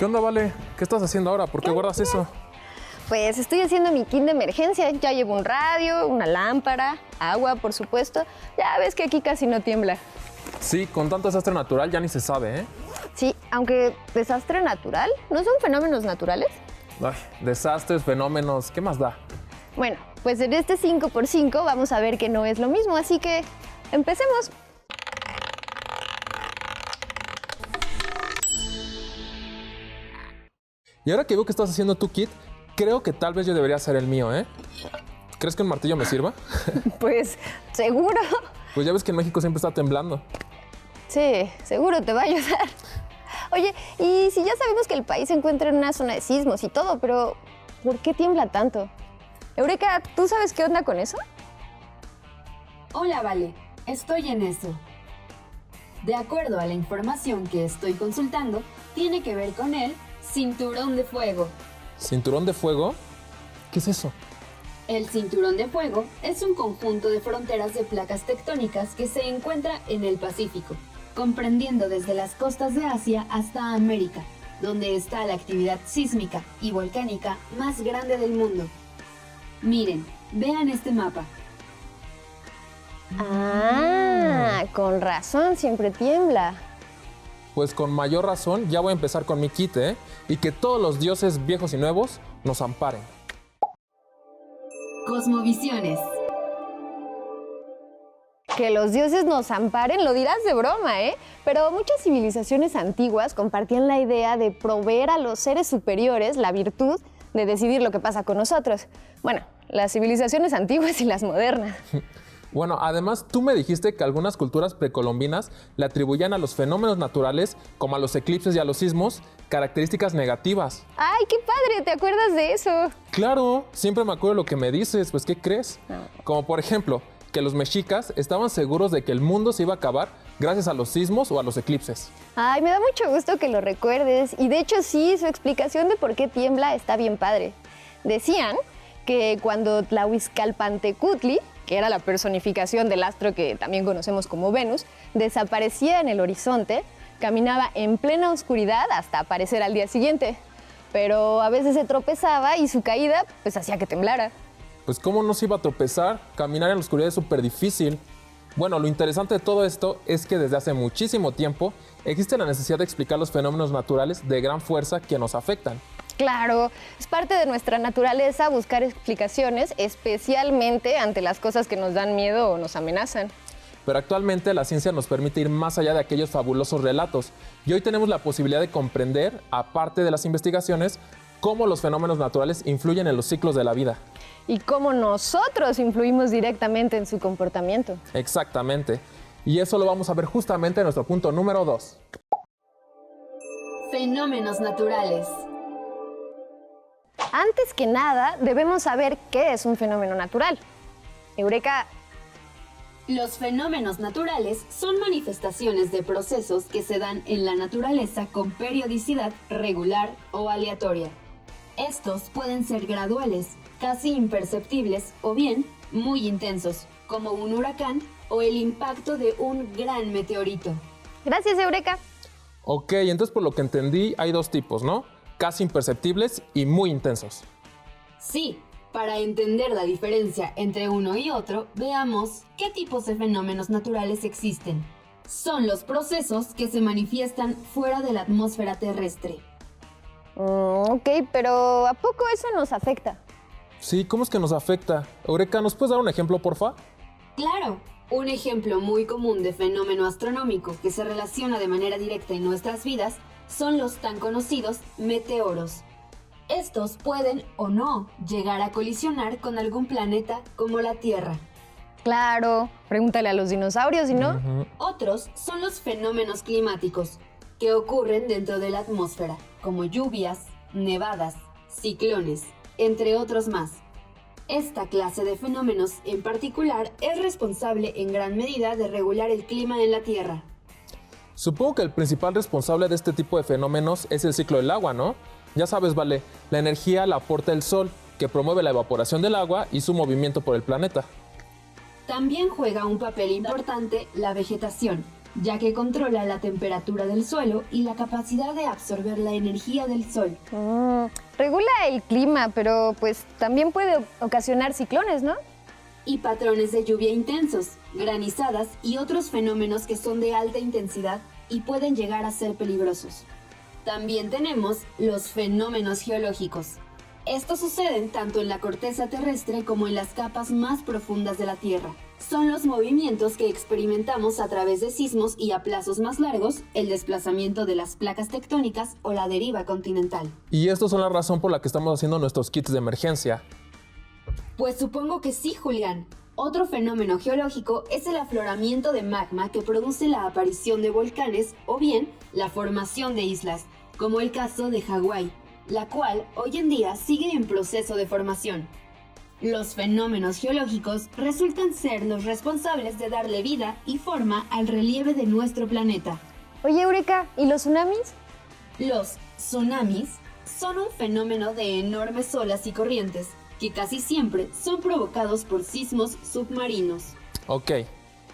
¿Qué onda, Vale? ¿Qué estás haciendo ahora? ¿Por qué guardas eso? Pues estoy haciendo mi kit de emergencia. Ya llevo un radio, una lámpara, agua, por supuesto. Ya ves que aquí casi no tiembla. Sí, con tanto desastre natural ya ni se sabe, ¿eh? Sí, aunque desastre natural, ¿no son fenómenos naturales? Ay, desastres, fenómenos, ¿qué más da? Bueno, pues en este 5x5 vamos a ver que no es lo mismo, así que empecemos. Y ahora que veo que estás haciendo tu kit, creo que tal vez yo debería hacer el mío, ¿eh? ¿Crees que un martillo me sirva? Pues seguro. Pues ya ves que en México siempre está temblando. Sí, seguro te va a ayudar. Oye, y si ya sabemos que el país se encuentra en una zona de sismos y todo, pero ¿por qué tiembla tanto? Eureka, ¿tú sabes qué onda con eso? Hola, Vale, estoy en eso. De acuerdo a la información que estoy consultando, tiene que ver con el cinturón de fuego. ¿Cinturón de fuego? ¿Qué es eso? El cinturón de fuego es un conjunto de fronteras de placas tectónicas que se encuentra en el Pacífico, comprendiendo desde las costas de Asia hasta América, donde está la actividad sísmica y volcánica más grande del mundo. Miren, vean este mapa. Ah, con razón, siempre tiembla. Pues con mayor razón ya voy a empezar con mi kit, ¿eh? Y que todos los dioses viejos y nuevos nos amparen. Cosmovisiones. Que los dioses nos amparen, lo dirás de broma, ¿eh? Pero muchas civilizaciones antiguas compartían la idea de proveer a los seres superiores la virtud de decidir lo que pasa con nosotros. Bueno, las civilizaciones antiguas y las modernas. Bueno, además tú me dijiste que algunas culturas precolombinas le atribuían a los fenómenos naturales, como a los eclipses y a los sismos, características negativas. ¡Ay, qué padre! ¿Te acuerdas de eso? Claro, siempre me acuerdo de lo que me dices, pues ¿qué crees? No. Como por ejemplo, que los mexicas estaban seguros de que el mundo se iba a acabar gracias a los sismos o a los eclipses. Ay, me da mucho gusto que lo recuerdes. Y de hecho sí, su explicación de por qué tiembla está bien padre. Decían que cuando Tlahuizcalpantecutli, que era la personificación del astro que también conocemos como Venus, desaparecía en el horizonte, caminaba en plena oscuridad hasta aparecer al día siguiente. Pero a veces se tropezaba y su caída pues hacía que temblara. Pues ¿cómo no se iba a tropezar? Caminar en la oscuridad es súper difícil. Bueno, lo interesante de todo esto es que desde hace muchísimo tiempo existe la necesidad de explicar los fenómenos naturales de gran fuerza que nos afectan. Claro, es parte de nuestra naturaleza buscar explicaciones, especialmente ante las cosas que nos dan miedo o nos amenazan. Pero actualmente la ciencia nos permite ir más allá de aquellos fabulosos relatos y hoy tenemos la posibilidad de comprender, aparte de las investigaciones, cómo los fenómenos naturales influyen en los ciclos de la vida. Y cómo nosotros influimos directamente en su comportamiento. Exactamente. Y eso lo vamos a ver justamente en nuestro punto número 2. Fenómenos naturales. Antes que nada, debemos saber qué es un fenómeno natural. Eureka, Los fenómenos naturales son manifestaciones de procesos que se dan en la naturaleza con periodicidad regular o aleatoria. Estos pueden ser graduales, casi imperceptibles o bien muy intensos, como un huracán o el impacto de un gran meteorito. gracias Eureka. Ok, entonces por lo que entendí hay dos tipos, ¿no? Casi imperceptibles y muy intensos. Sí, para entender la diferencia entre uno y otro, veamos qué tipos de fenómenos naturales existen. Son los procesos que se manifiestan fuera de la atmósfera terrestre. Ok, pero ¿a poco eso nos afecta? Sí, ¿cómo es que nos afecta? Eureka, ¿nos puedes dar un ejemplo, porfa? Claro, un ejemplo muy común de fenómeno astronómico que se relaciona de manera directa en nuestras vidas son los tan conocidos meteoros. Estos pueden o no llegar a colisionar con algún planeta como la Tierra. Claro, pregúntale a los dinosaurios, ¿y no? Otros son los fenómenos climáticos, que ocurren dentro de la atmósfera, como lluvias, nevadas, ciclones, entre otros más. Esta clase de fenómenos en particular es responsable en gran medida de regular el clima en la Tierra. Supongo que el principal responsable de este tipo de fenómenos es el ciclo del agua, ¿no? Ya sabes, Vale, la energía la aporta el sol, que promueve la evaporación del agua y su movimiento por el planeta. También juega un papel importante la vegetación, ya que controla la temperatura del suelo y la capacidad de absorber la energía del sol. Regula el clima, pero pues también puede ocasionar ciclones, ¿no? Y patrones de lluvia intensos, granizadas y otros fenómenos que son de alta intensidad y pueden llegar a ser peligrosos. También tenemos los fenómenos geológicos. Estos suceden tanto en la corteza terrestre como en las capas más profundas de la Tierra. Son los movimientos que experimentamos a través de sismos y a plazos más largos, el desplazamiento de las placas tectónicas o la deriva continental. Y estos son la razón por la que estamos haciendo nuestros kits de emergencia. Pues supongo que sí, Julián. Otro fenómeno geológico es el afloramiento de magma que produce la aparición de volcanes o bien la formación de islas, como el caso de Hawái, la cual hoy en día sigue en proceso de formación. Los fenómenos geológicos resultan ser los responsables de darle vida y forma al relieve de nuestro planeta. Oye, Eureka, ¿y los tsunamis? Los tsunamis son un fenómeno de enormes olas y corrientes que casi siempre son provocados por sismos submarinos. Ok,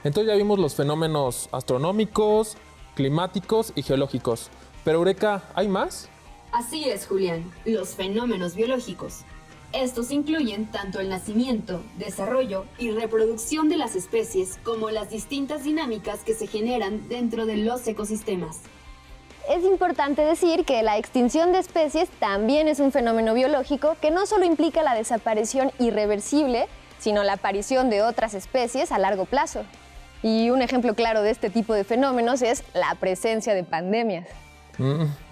entonces ya vimos los fenómenos astronómicos, climáticos y geológicos. Pero Eureka, ¿hay más? Así es, Julián, los fenómenos biológicos. Estos incluyen tanto el nacimiento, desarrollo y reproducción de las especies como las distintas dinámicas que se generan dentro de los ecosistemas. Es importante decir que la extinción de especies también es un fenómeno biológico que no solo implica la desaparición irreversible, sino la aparición de otras especies a largo plazo. Y un ejemplo claro de este tipo de fenómenos es la presencia de pandemias.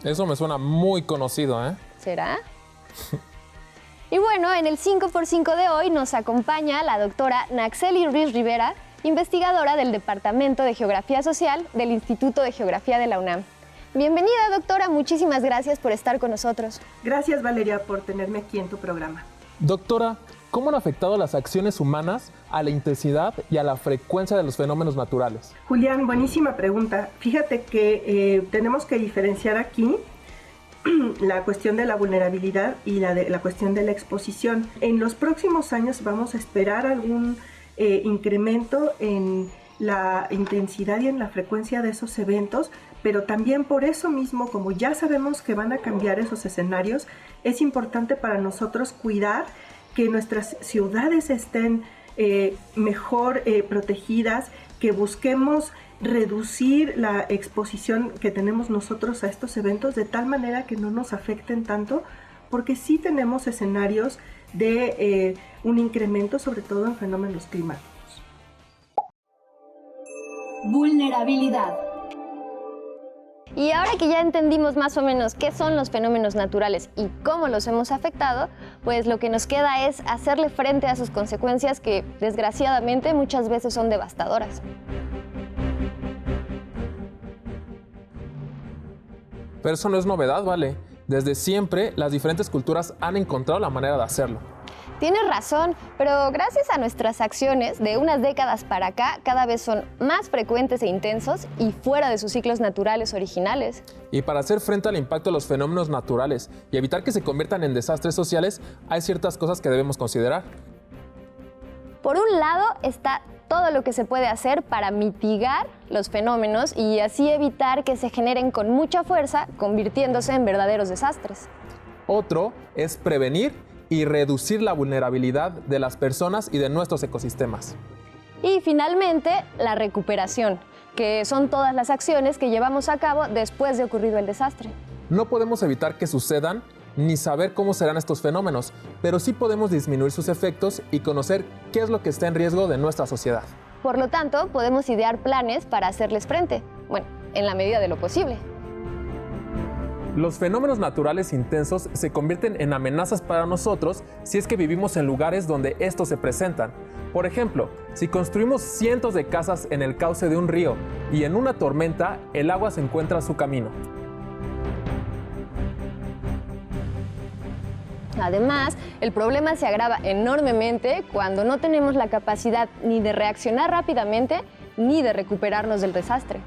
Eso me suena muy conocido, ¿eh? ¿Será? Y bueno, en el 5x5 de hoy nos acompaña la doctora Naxeli Ruiz Rivera, investigadora del Departamento de Geografía Social del Instituto de Geografía de la UNAM. Bienvenida, doctora, muchísimas gracias por estar con nosotros. Gracias, Valeria, por tenerme aquí en tu programa. Doctora, ¿cómo han afectado las acciones humanas a la intensidad y a la frecuencia de los fenómenos naturales? Julián, buenísima pregunta. Fíjate que tenemos que diferenciar aquí la cuestión de la vulnerabilidad y la cuestión de la exposición. En los próximos años vamos a esperar algún incremento en la intensidad y en la frecuencia de esos eventos, pero también por eso mismo, como ya sabemos que van a cambiar esos escenarios, es importante para nosotros cuidar que nuestras ciudades estén mejor protegidas, que busquemos reducir la exposición que tenemos nosotros a estos eventos de tal manera que no nos afecten tanto, porque sí tenemos escenarios de un incremento, sobre todo en fenómenos climáticos. Vulnerabilidad. Y ahora que ya entendimos más o menos qué son los fenómenos naturales y cómo los hemos afectado, pues lo que nos queda es hacerle frente a sus consecuencias que, desgraciadamente, muchas veces son devastadoras. Pero eso no es novedad, ¿vale? Desde siempre, las diferentes culturas han encontrado la manera de hacerlo. Tienes razón, pero gracias a nuestras acciones, de unas décadas para acá, cada vez son más frecuentes e intensos y fuera de sus ciclos naturales originales. Y para hacer frente al impacto de los fenómenos naturales y evitar que se conviertan en desastres sociales, hay ciertas cosas que debemos considerar. Por un lado está todo lo que se puede hacer para mitigar los fenómenos y así evitar que se generen con mucha fuerza, convirtiéndose en verdaderos desastres. Otro es prevenir y reducir la vulnerabilidad de las personas y de nuestros ecosistemas. Y finalmente, la recuperación, que son todas las acciones que llevamos a cabo después de ocurrido el desastre. No podemos evitar que sucedan ni saber cómo serán estos fenómenos, pero sí podemos disminuir sus efectos y conocer qué es lo que está en riesgo de nuestra sociedad. Por lo tanto, podemos idear planes para hacerles frente, bueno, en la medida de lo posible. Los fenómenos naturales intensos se convierten en amenazas para nosotros si es que vivimos en lugares donde estos se presentan. Por ejemplo, si construimos cientos de casas en el cauce de un río y en una tormenta el agua se encuentra su camino. Además, el problema se agrava enormemente cuando no tenemos la capacidad ni de reaccionar rápidamente ni de recuperarnos del desastre.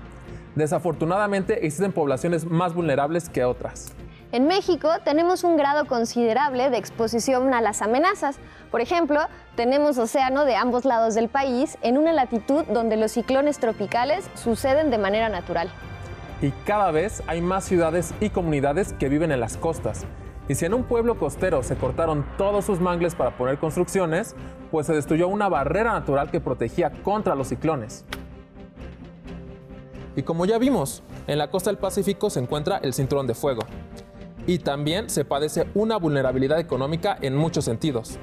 Desafortunadamente, existen poblaciones más vulnerables que otras. En México tenemos un grado considerable de exposición a las amenazas, Por ejemplo, tenemos océano de ambos lados del país en una latitud donde los ciclones tropicales suceden de manera natural. Y cada vez hay más ciudades y comunidades que viven en las costas. Y si en un pueblo costero se cortaron todos sus mangles para poner construcciones, pues se destruyó una barrera natural que protegía contra los ciclones. Y como ya vimos, en la costa del Pacífico se encuentra el cinturón de fuego. Y también se padece una vulnerabilidad económica en muchos sentidos.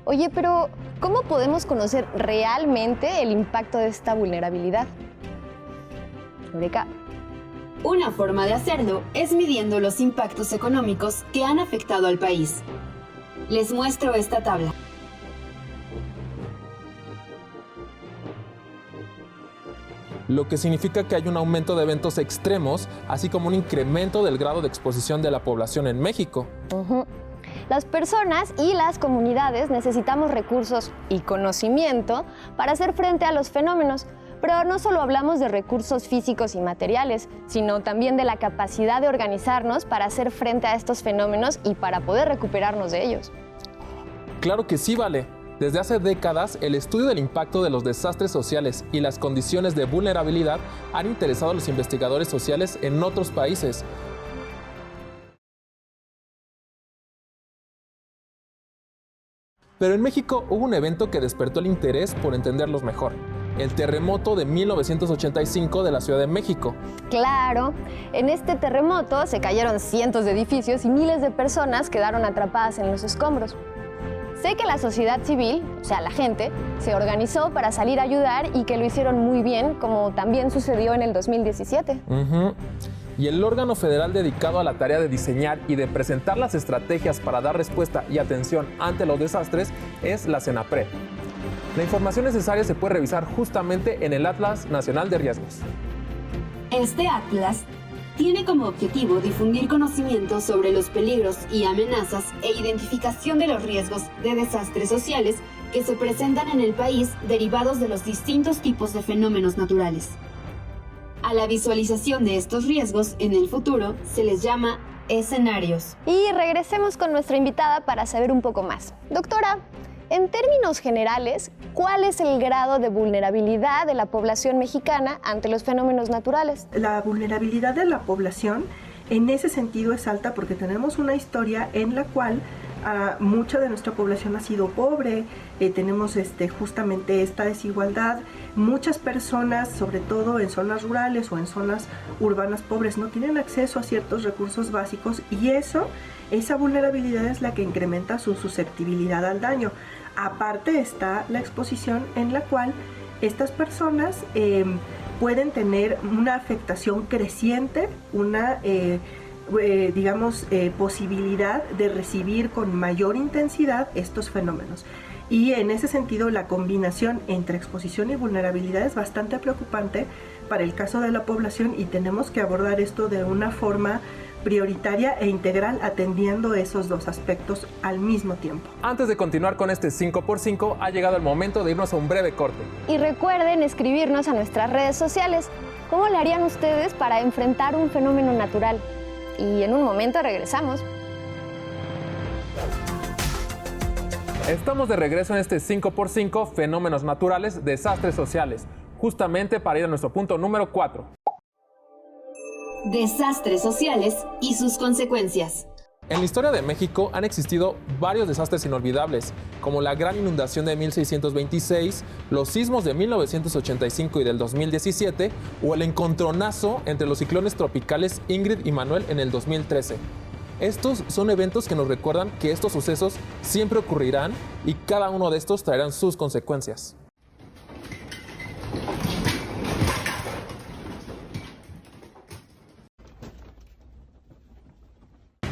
Oye, pero ¿cómo podemos conocer realmente el impacto de esta vulnerabilidad? Eureka. Una forma de hacerlo es midiendo los impactos económicos que han afectado al país. Les muestro esta tabla. Lo que significa que hay un aumento de eventos extremos, así como un incremento del grado de exposición de la población en México. Las personas y las comunidades necesitamos recursos y conocimiento para hacer frente a los fenómenos, pero no solo hablamos de recursos físicos y materiales, sino también de la capacidad de organizarnos para hacer frente a estos fenómenos y para poder recuperarnos de ellos. Claro que sí, Vale. Desde hace décadas, el estudio del impacto de los desastres sociales y las condiciones de vulnerabilidad han interesado a los investigadores sociales en otros países. Pero en México hubo un evento que despertó el interés por entenderlos mejor: el terremoto de 1985 de la Ciudad de México. Claro, en este terremoto se cayeron cientos de edificios y miles de personas quedaron atrapadas en los escombros. Sé que la sociedad civil, o sea, la gente, se organizó para salir a ayudar y que lo hicieron muy bien, como también sucedió en el 2017. Y el órgano federal dedicado a la tarea de diseñar y de presentar las estrategias para dar respuesta y atención ante los desastres es la CENAPRED. La información necesaria se puede revisar justamente en el Atlas Nacional de Riesgos. Este atlas tiene como objetivo difundir conocimientos sobre los peligros y amenazas e identificación de los riesgos de desastres sociales que se presentan en el país derivados de los distintos tipos de fenómenos naturales. A la visualización de estos riesgos en el futuro se les llama escenarios. Y regresemos con nuestra invitada para saber un poco más. Doctora, en términos generales, ¿cuál es el grado de vulnerabilidad de la población mexicana ante los fenómenos naturales? La vulnerabilidad de la población en ese sentido es alta porque tenemos una historia en la cual mucha de nuestra población ha sido pobre, tenemos justamente esta desigualdad. Muchas personas, sobre todo en zonas rurales o en zonas urbanas pobres, no tienen acceso a ciertos recursos básicos y esa vulnerabilidad es la que incrementa su susceptibilidad al daño. Aparte está la exposición en la cual estas personas pueden tener una afectación creciente, una posibilidad de recibir con mayor intensidad estos fenómenos. Y en ese sentido la combinación entre exposición y vulnerabilidad es bastante preocupante para el caso de la población y tenemos que abordar esto de una forma prioritaria e integral, atendiendo esos dos aspectos al mismo tiempo. Antes de continuar con este 5x5, ha llegado el momento de irnos a un breve corte. Y recuerden escribirnos a nuestras redes sociales. ¿Cómo le harían ustedes para enfrentar un fenómeno natural? Y en un momento regresamos. Estamos de regreso en este 5x5, fenómenos naturales, desastres sociales, justamente para ir a nuestro punto número 4. Desastres sociales y sus consecuencias. En la historia de México han existido varios desastres inolvidables, como la gran inundación de 1626, los sismos de 1985 y del 2017, o el encontronazo entre los ciclones tropicales Ingrid y Manuel en el 2013. Estos son eventos que nos recuerdan que estos sucesos siempre ocurrirán y cada uno de estos traerán sus consecuencias.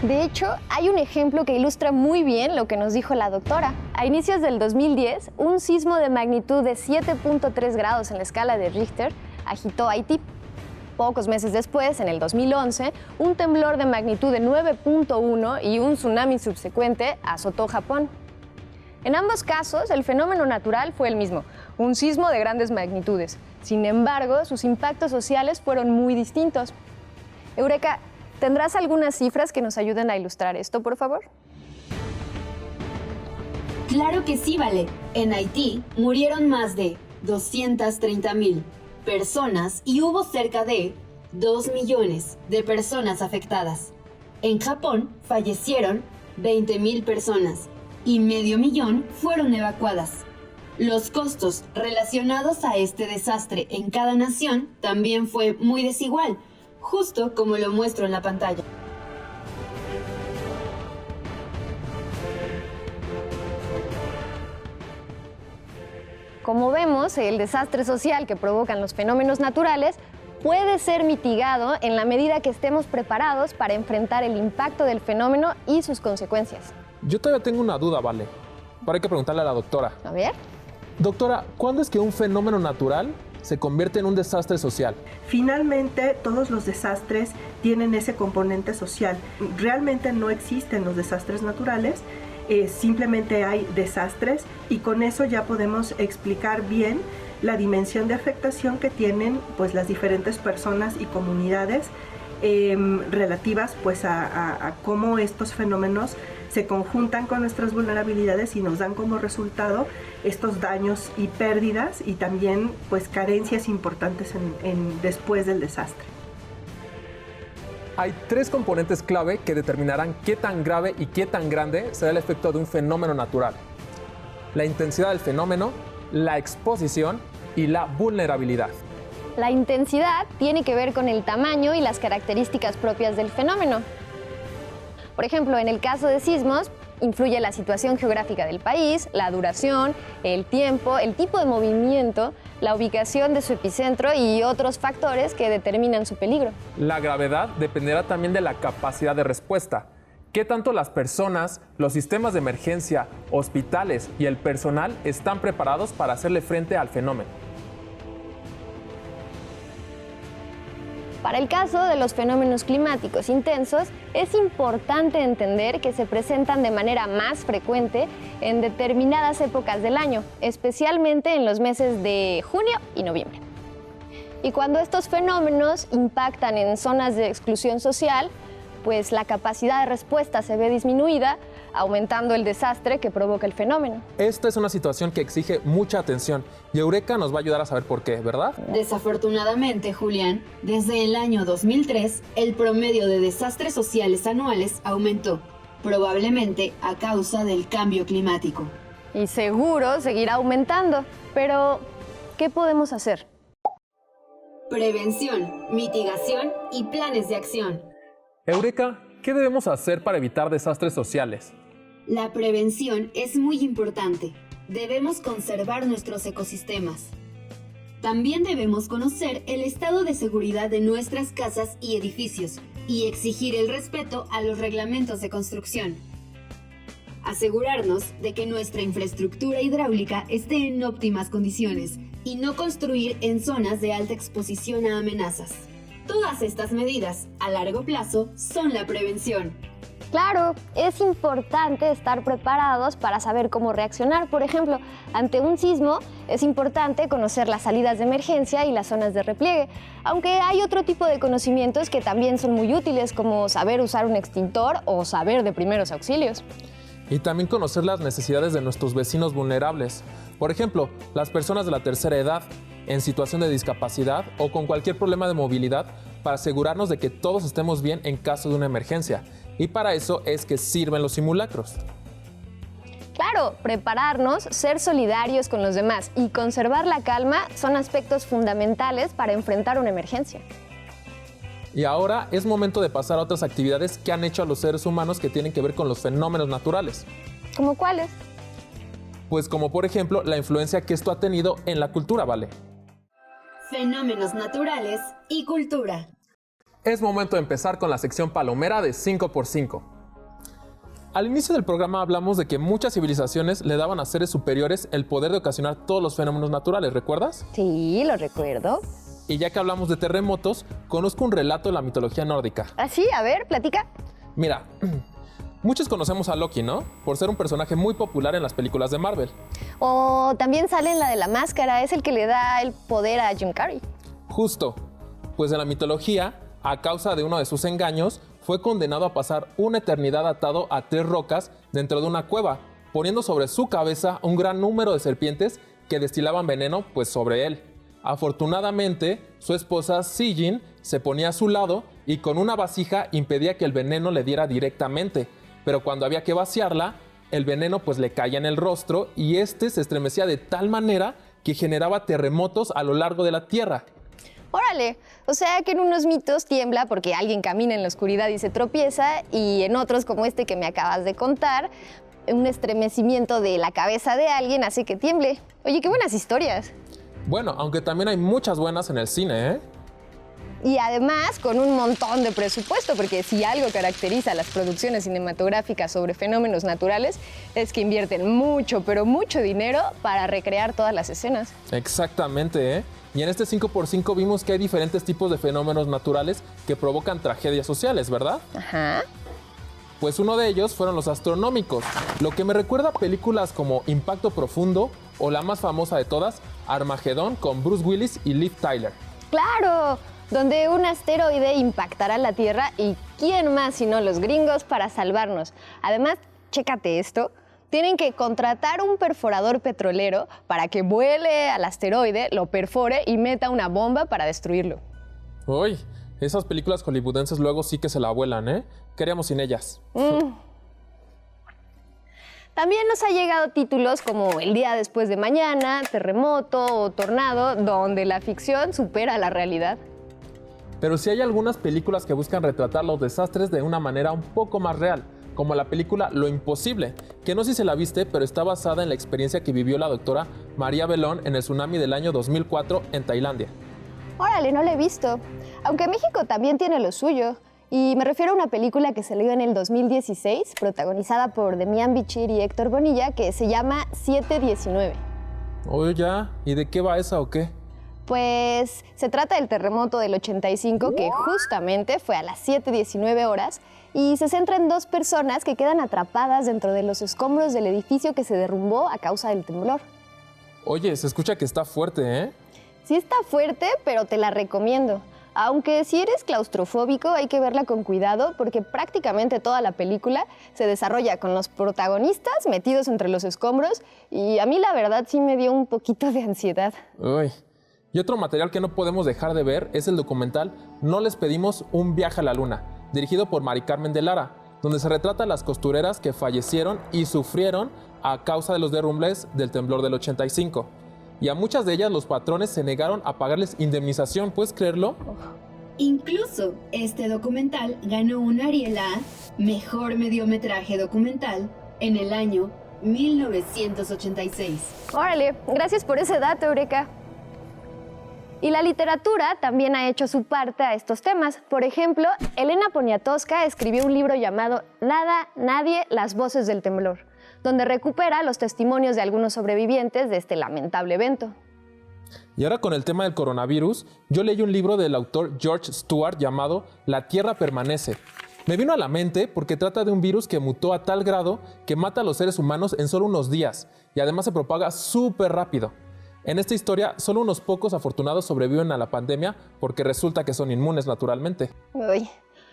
De hecho, hay un ejemplo que ilustra muy bien lo que nos dijo la doctora. A inicios del 2010, un sismo de magnitud de 7.3 grados en la escala de Richter agitó Haití. Pocos meses después, en el 2011, un temblor de magnitud de 9.1 y un tsunami subsecuente azotó Japón. En ambos casos, el fenómeno natural fue el mismo, un sismo de grandes magnitudes. Sin embargo, sus impactos sociales fueron muy distintos. Eureka, ¿tendrás algunas cifras que nos ayuden a ilustrar esto, por favor? Claro que sí, vale. En Haití murieron más de 230,000 personas y hubo cerca de 2 millones de personas afectadas. En Japón fallecieron 20,000 personas y 500,000 fueron evacuadas. Los costos relacionados a este desastre en cada nación también fue muy desigual, justo como lo muestro en la pantalla. Como vemos, el desastre social que provocan los fenómenos naturales puede ser mitigado en la medida que estemos preparados para enfrentar el impacto del fenómeno y sus consecuencias. Yo todavía tengo una duda, Vale. Pero hay que preguntarle a la doctora. A ver. Doctora, ¿cuándo es que un fenómeno natural se convierte en un desastre social? Finalmente, todos los desastres tienen ese componente social. Realmente no existen los desastres naturales, simplemente hay desastres y con eso ya podemos explicar bien la dimensión de afectación que tienen pues, las diferentes personas y comunidades relativas pues, a cómo estos fenómenos se conjuntan con nuestras vulnerabilidades y nos dan como resultado estos daños y pérdidas y también pues, carencias importantes después del desastre. Hay 3 componentes clave que determinarán qué tan grave y qué tan grande será el efecto de un fenómeno natural: la intensidad del fenómeno, la exposición y la vulnerabilidad. La intensidad tiene que ver con el tamaño y las características propias del fenómeno. Por ejemplo, en el caso de sismos, influye la situación geográfica del país, la duración, el tiempo, el tipo de movimiento, la ubicación de su epicentro y otros factores que determinan su peligro. La gravedad dependerá también de la capacidad de respuesta. ¿Qué tanto las personas, los sistemas de emergencia, hospitales y el personal están preparados para hacerle frente al fenómeno? Para el caso de los fenómenos climáticos intensos, es importante entender que se presentan de manera más frecuente en determinadas épocas del año, especialmente en los meses de junio y noviembre. Y cuando estos fenómenos impactan en zonas de exclusión social, pues la capacidad de respuesta se ve disminuida, aumentando el desastre que provoca el fenómeno. Esta es una situación que exige mucha atención y Eureka nos va a ayudar a saber por qué, ¿verdad? Desafortunadamente, Julián, desde el año 2003, el promedio de desastres sociales anuales aumentó, probablemente a causa del cambio climático. Y seguro seguirá aumentando, pero ¿qué podemos hacer? Prevención, mitigación y planes de acción. Eureka, ¿qué debemos hacer para evitar desastres sociales? La prevención es muy importante. Debemos conservar nuestros ecosistemas. También debemos conocer el estado de seguridad de nuestras casas y edificios y exigir el respeto a los reglamentos de construcción. Asegurarnos de que nuestra infraestructura hidráulica esté en óptimas condiciones y no construir en zonas de alta exposición a amenazas. Todas estas medidas, a largo plazo, son la prevención. Claro, es importante estar preparados para saber cómo reaccionar. Por ejemplo, ante un sismo es importante conocer las salidas de emergencia y las zonas de repliegue, aunque hay otro tipo de conocimientos que también son muy útiles, como saber usar un extintor o saber de primeros auxilios. Y también conocer las necesidades de nuestros vecinos vulnerables. Por ejemplo, las personas de la tercera edad, en situación de discapacidad o con cualquier problema de movilidad, para asegurarnos de que todos estemos bien en caso de una emergencia. Y para eso es que sirven los simulacros. Claro, prepararnos, ser solidarios con los demás y conservar la calma son aspectos fundamentales para enfrentar una emergencia. Y ahora es momento de pasar a otras actividades que han hecho a los seres humanos que tienen que ver con los fenómenos naturales. ¿Cómo cuáles? Pues como por ejemplo la influencia que esto ha tenido en la cultura, ¿vale? Fenómenos naturales y cultura. Es momento de empezar con la sección palomera de 5x5. Al inicio del programa hablamos de que muchas civilizaciones le daban a seres superiores el poder de ocasionar todos los fenómenos naturales, ¿recuerdas? Sí, lo recuerdo. Y ya que hablamos de terremotos, conozco un relato de la mitología nórdica. ¿Ah, sí? A ver, platica. Mira, muchos conocemos a Loki, ¿no? Por ser un personaje muy popular en las películas de Marvel. O también sale en la de la máscara, es el que le da el poder a Jim Carrey. Justo, pues en la mitología, a causa de uno de sus engaños, fue condenado a pasar una eternidad atado a 3 rocas dentro de una cueva, poniendo sobre su cabeza un gran número de serpientes que destilaban veneno pues sobre él. Afortunadamente, su esposa Sijin se ponía a su lado y con una vasija impedía que el veneno le diera directamente, pero cuando había que vaciarla, el veneno pues le caía en el rostro y este se estremecía de tal manera que generaba terremotos a lo largo de la tierra. Órale, o sea que en unos mitos tiembla porque alguien camina en la oscuridad y se tropieza, y en otros como este que me acabas de contar, un estremecimiento de la cabeza de alguien hace que tiemble. Oye, qué buenas historias. Bueno, aunque también hay muchas buenas en el cine, ¿eh? Y además con un montón de presupuesto, porque si algo caracteriza a las producciones cinematográficas sobre fenómenos naturales es que invierten mucho, pero mucho dinero para recrear todas las escenas. Exactamente, ¿eh? Y en este 5x5 vimos que hay diferentes tipos de fenómenos naturales que provocan tragedias sociales, ¿verdad? Ajá. Pues uno de ellos fueron los astronómicos, lo que me recuerda a películas como Impacto Profundo o la más famosa de todas, Armagedón, con Bruce Willis y Liv Tyler. ¡Claro! Donde un asteroide impactará la Tierra y ¿quién más sino los gringos para salvarnos? Además, chécate esto, tienen que contratar un perforador petrolero para que vuele al asteroide, lo perfore y meta una bomba para destruirlo. Uy, esas películas hollywoodenses luego sí que se la vuelan, ¿eh? ¿Qué haríamos sin ellas? También nos ha llegado títulos como El día después de mañana, Terremoto o Tornado, donde la ficción supera la realidad. Pero sí hay algunas películas que buscan retratar los desastres de una manera un poco más real, como la película Lo Imposible, que no sé si se la viste, pero está basada en la experiencia que vivió la doctora María Belón en el tsunami del año 2004 en Tailandia. Órale, no la he visto. Aunque México también tiene lo suyo. Y me refiero a una película que salió en el 2016, protagonizada por Demián Bichir y Héctor Bonilla, que se llama 719. Oye, ya, ¿y de qué va esa o qué? Pues se trata del terremoto del 85, que justamente fue a las 7:19 horas, y se centra en dos personas que quedan atrapadas dentro de los escombros del edificio que se derrumbó a causa del temblor. Oye, se escucha que está fuerte, ¿eh? Sí está fuerte, pero te la recomiendo. Aunque si eres claustrofóbico hay que verla con cuidado porque prácticamente toda la película se desarrolla con los protagonistas metidos entre los escombros y a mí la verdad sí me dio un poquito de ansiedad. Uy. Y otro material que no podemos dejar de ver es el documental No les pedimos un viaje a la luna, dirigido por Mari Carmen de Lara, donde se retrata a las costureras que fallecieron y sufrieron a causa de los derrumbes del temblor del 85. Y a muchas de ellas los patrones se negaron a pagarles indemnización, ¿puedes creerlo? Incluso este documental ganó un Ariel A, Mejor Mediometraje Documental, en el año 1986. Órale, gracias por ese dato, Eureka. Y la literatura también ha hecho su parte a estos temas. Por ejemplo, Elena Poniatowska escribió un libro llamado Nada, Nadie, las voces del temblor, donde recupera los testimonios de algunos sobrevivientes de este lamentable evento. Y ahora con el tema del coronavirus, yo leí un libro del autor George Stewart llamado La Tierra Permanece. Me vino a la mente porque trata de un virus que mutó a tal grado que mata a los seres humanos en solo unos días y además se propaga súper rápido. En esta historia, solo unos pocos afortunados sobreviven a la pandemia porque resulta que son inmunes naturalmente. Uy.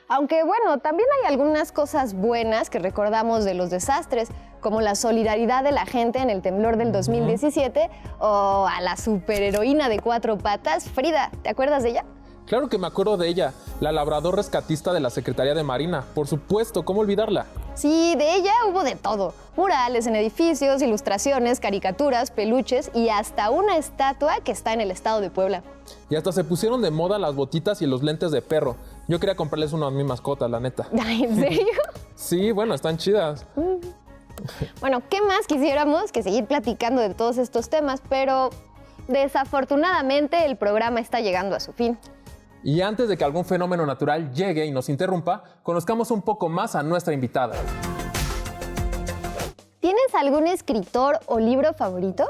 Aunque bueno, también hay algunas cosas buenas que recordamos de los desastres, como la solidaridad de la gente en el temblor del 2017 o a la superheroína de 4 patas, Frida, ¿te acuerdas de ella? Claro que me acuerdo de ella, la labrador rescatista de la Secretaría de Marina. Por supuesto, ¿cómo olvidarla? Sí, de ella hubo de todo. Murales en edificios, ilustraciones, caricaturas, peluches y hasta una estatua que está en el estado de Puebla. Y hasta se pusieron de moda las botitas y los lentes de perro. Yo quería comprarles uno a mi mascota, la neta. Ay, ¿en serio? Sí, bueno, están chidas. Bueno, ¿qué más quisiéramos que seguir platicando de todos estos temas? Pero desafortunadamente el programa está llegando a su fin. Y antes de que algún fenómeno natural llegue y nos interrumpa, conozcamos un poco más a nuestra invitada. ¿Tienes algún escritor o libro favorito?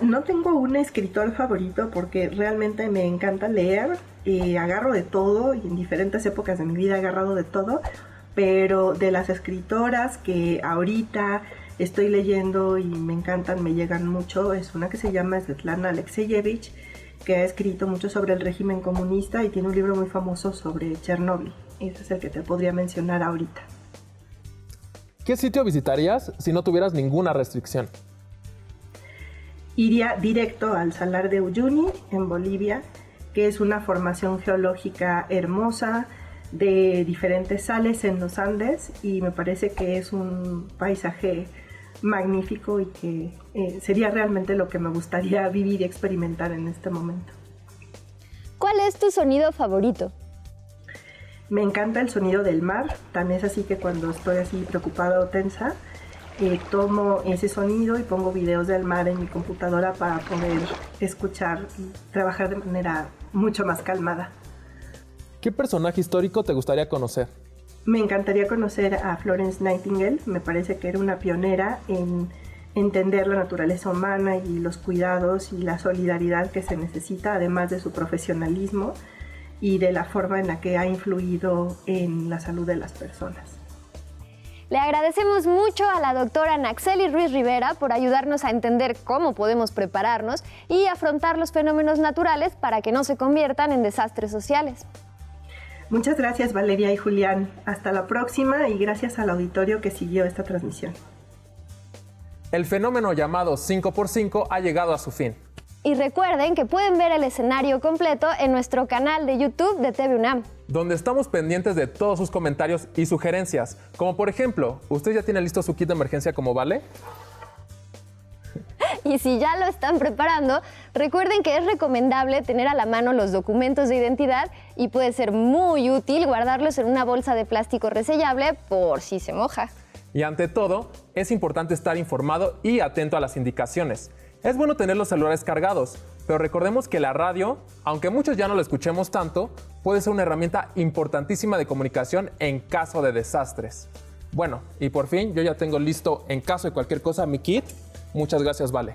No tengo un escritor favorito porque realmente me encanta leer y agarro de todo y en diferentes épocas de mi vida he agarrado de todo, pero de las escritoras que ahorita estoy leyendo y me encantan, me llegan mucho, es una que se llama Svetlana Alexievich, que ha escrito mucho sobre el régimen comunista y tiene un libro muy famoso sobre Chernóbil. Ese es el que te podría mencionar ahorita. ¿Qué sitio visitarías si no tuvieras ninguna restricción? Iría directo al Salar de Uyuni, en Bolivia, que es una formación geológica hermosa de diferentes sales en los Andes, y me parece que es un paisaje magnífico y que sería realmente lo que me gustaría vivir y experimentar en este momento. ¿Cuál es tu sonido favorito? Me encanta el sonido del mar, tan es así que cuando estoy así preocupada o tensa, tomo ese sonido y pongo videos del mar en mi computadora para poder escuchar y trabajar de manera mucho más calmada. ¿Qué personaje histórico te gustaría conocer? Me encantaría conocer a Florence Nightingale, me parece que era una pionera en entender la naturaleza humana y los cuidados y la solidaridad que se necesita, además de su profesionalismo y de la forma en la que ha influido en la salud de las personas. Le agradecemos mucho a la doctora Naxeli Ruiz Rivera por ayudarnos a entender cómo podemos prepararnos y afrontar los fenómenos naturales para que no se conviertan en desastres sociales. Muchas gracias, Valeria y Julián. Hasta la próxima y gracias al auditorio que siguió esta transmisión. El fenómeno llamado 5x5 ha llegado a su fin. Y recuerden que pueden ver el escenario completo en nuestro canal de YouTube de TV UNAM, donde estamos pendientes de todos sus comentarios y sugerencias, como por ejemplo, ¿usted ya tiene listo su kit de emergencia como Vale? Y si ya lo están preparando, recuerden que es recomendable tener a la mano los documentos de identidad y puede ser muy útil guardarlos en una bolsa de plástico resellable por si se moja. Y ante todo, es importante estar informado y atento a las indicaciones. Es bueno tener los celulares cargados, pero recordemos que la radio, aunque muchos ya no la escuchemos tanto, puede ser una herramienta importantísima de comunicación en caso de desastres. Bueno, y por fin yo ya tengo listo, en caso de cualquier cosa, mi kit. Muchas gracias, Vale.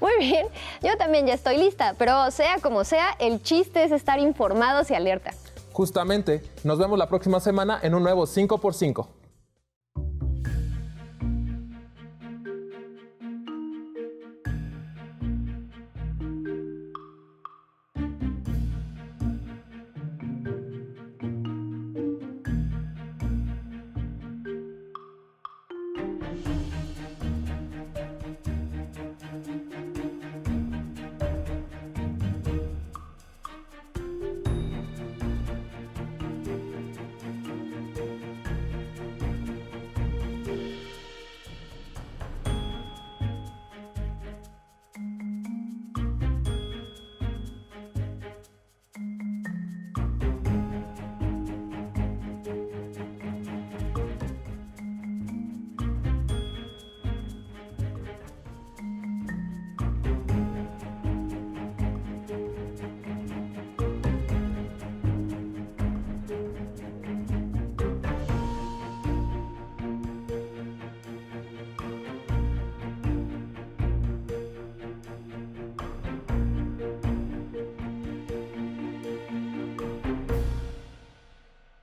Muy bien, yo también ya estoy lista, pero sea como sea, el chiste es estar informados y alerta. Justamente, nos vemos la próxima semana en un nuevo 5x5.